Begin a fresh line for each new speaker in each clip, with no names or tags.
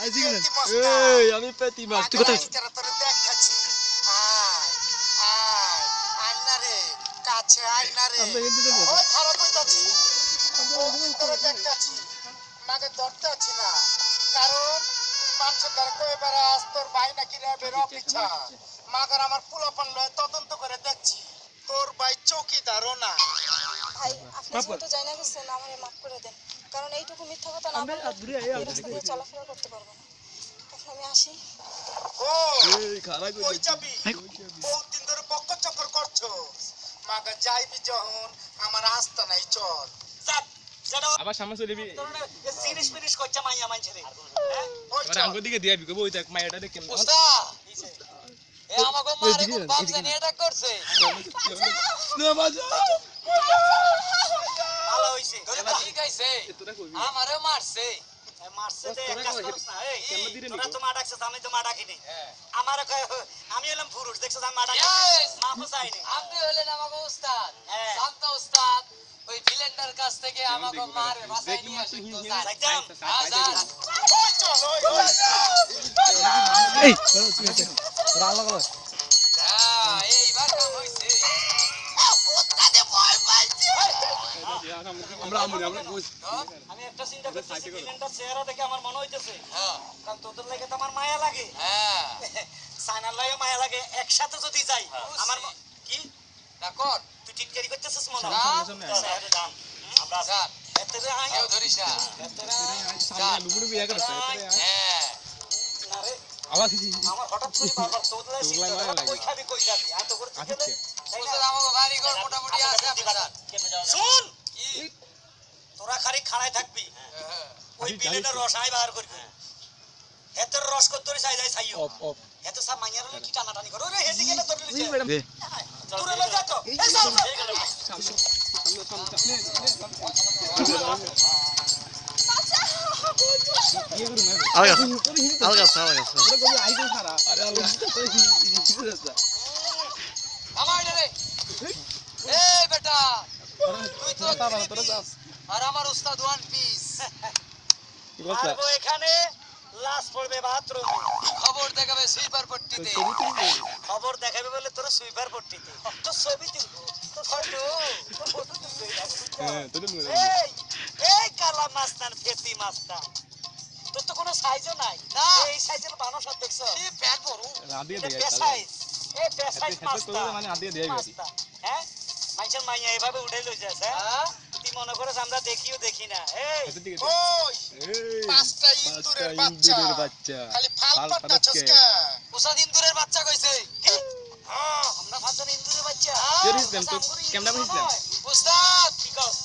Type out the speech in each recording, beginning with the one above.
এই আমি পেতি মাছ তুই কোথায়
কাছে আয় না রে ওই খারাপ কইতাছি তোরে দেখতাছি মাকে ধরতে আছি না কারণ মানুষ তার কই বেড়াস তোর ভাই নাকি র্যাবের অফিসার মাগার আমার পোলাপান লয় তদন্ত করে দেখছি তোর ভাই চৌকিদারও না
ভাই আপনি তো জানা গেছেন আমারে মাফ করে দেন কারণ এইটুকু মিথ্যা কথা না বললে এই রাস্তা দিয়ে চলাফেরা করতে পারবো না এখন আমি আসি
ও কই যাবি বহুত দিন ধরে বক্ক চক্কর করছো মাগা যাইবি যখন আমার আস্তা নাই চল
আবার সামনে চলে যাবি
সিরিজ ফিনিশ করছে মাইয়া মাইছে রে
আবার আঙ্গুর দিকে দিয়াবি কই ওই দেখ মাইয়াটা দেখ কেমন
উস্তাদ এ আমাগো মারে কোন বাপ জানি এটা করছে
না বাজা
ভালো হইছে
ঠিক আছে আমারে মারছে
মারছে দে এক কাজ করছ না এই তোরা তো মা ডাকছস আমি তো মা ডাকিনি আমার আমি হলাম পুরুষ দেখছস আমি মা ডাকি মাফ চাইনি
আপনি হলেন আমাগো উস্তাদ শান্ত উস্তাদ ওই ভিলেন্ডার কাছ থেকে আমাগো মারে বাঁচাই নিয়ে আসুন তো
যাইতাম চল
এই তোরা আল্লাহ গো
এইবার কাম হইছে
আমরা
আমি একটা চিন্তা করতেছি ভিলেনটার চেহারা দেখে আমার মনে হইতেছে কারণ তোদের লাগে তো আমার মায়া লাগে সাইনার লাগে মায়া লাগে একসাথে যদি যাই আমার কি
দেখো
তুই টিটকারি করতেছিস মনে আমরা
স্যার
এতে আই
কেউ ধরিস না
সামনে লুবুড়ু বিয়া করছে
না রে
আবার
আমার হঠাৎ করে বারবার তোদের লাগে কই খাবি কই যাবি আর তো করে
উস্তাদ আমাগো বাড়ি ঘর মোটামুটি আছে আপনার
শুন
কি
তোরা খালি খাড়ায় থাকবি ওই বিলেনের রস আই বার করবি এতের রস কত ধরে চাই যাই চাইও
অফ অফ
এত সব মাইয়ার কি টানাটানি করো রে হেদিকে না তোর লিখে
দে
তোরে লই যা তো এই সব
আলগা আরে আল্লাহ
আমার রে এই বেটা তুই তো আর আমার উস্তাদ ওয়ান পিস
আর ও এখানে লাশ পড়বে বাথরুমে
খবর দেখাবে সুইপার পট্টিতে
খবর দেখাবে বলে তোর সুইপার পট্টিতে তো ছবি তুলবো তো ফটো তো ফটো তুলবি
হ্যাঁ তোরে মুরে
এই এই কালা মাস্তান ফেতি মাস্তান তোর তো কোনো সাইজও নাই
না
এই সাইজের মানুষ আর দেখছো
এই প্যাট বড়
রাদিয়ে
এটা
দে
বেশ সাইজ এই বেশ সাইজ মাস্তান
মানে রাদিয়ে দেই
মাস্তান হ্যাঁ মাইছেন মাইয়া এভাবে উঠাই লই যাস হ্যাঁ তুই মনে করিস আমরা দেখিও দেখি না এই ওই পাঁচটা ইন্দুরের বাচ্চা খালি ফাল পাতাছস কা
উস্তাদ ইন্দুরের বাচ্চা কইছে
কি আমরা পাঁচজন ইন্দুরের বাচ্চা
কেরিস দেন তো ক্যামেরা বসিস
উস্তাদ
কি কস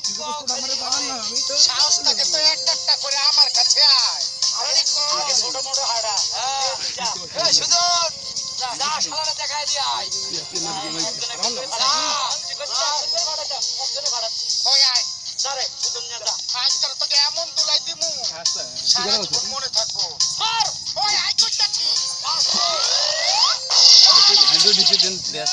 কি কস আমারে বানান না আমি তো
সাহস থাকে তো একটা করে আমার কাছে আয় আরে আগে ছোট মোটো হাড়া
এই সুজন যা শালারে দেখাই দি আয়
ওই আয় সারে সুজন না যা আজকাল তোকে এমন দুলাই দিমু সারা জীবন মনে থাকবো স্যার ওই আয় কইতাছি
100 ডিসিডেন্ট দেয়া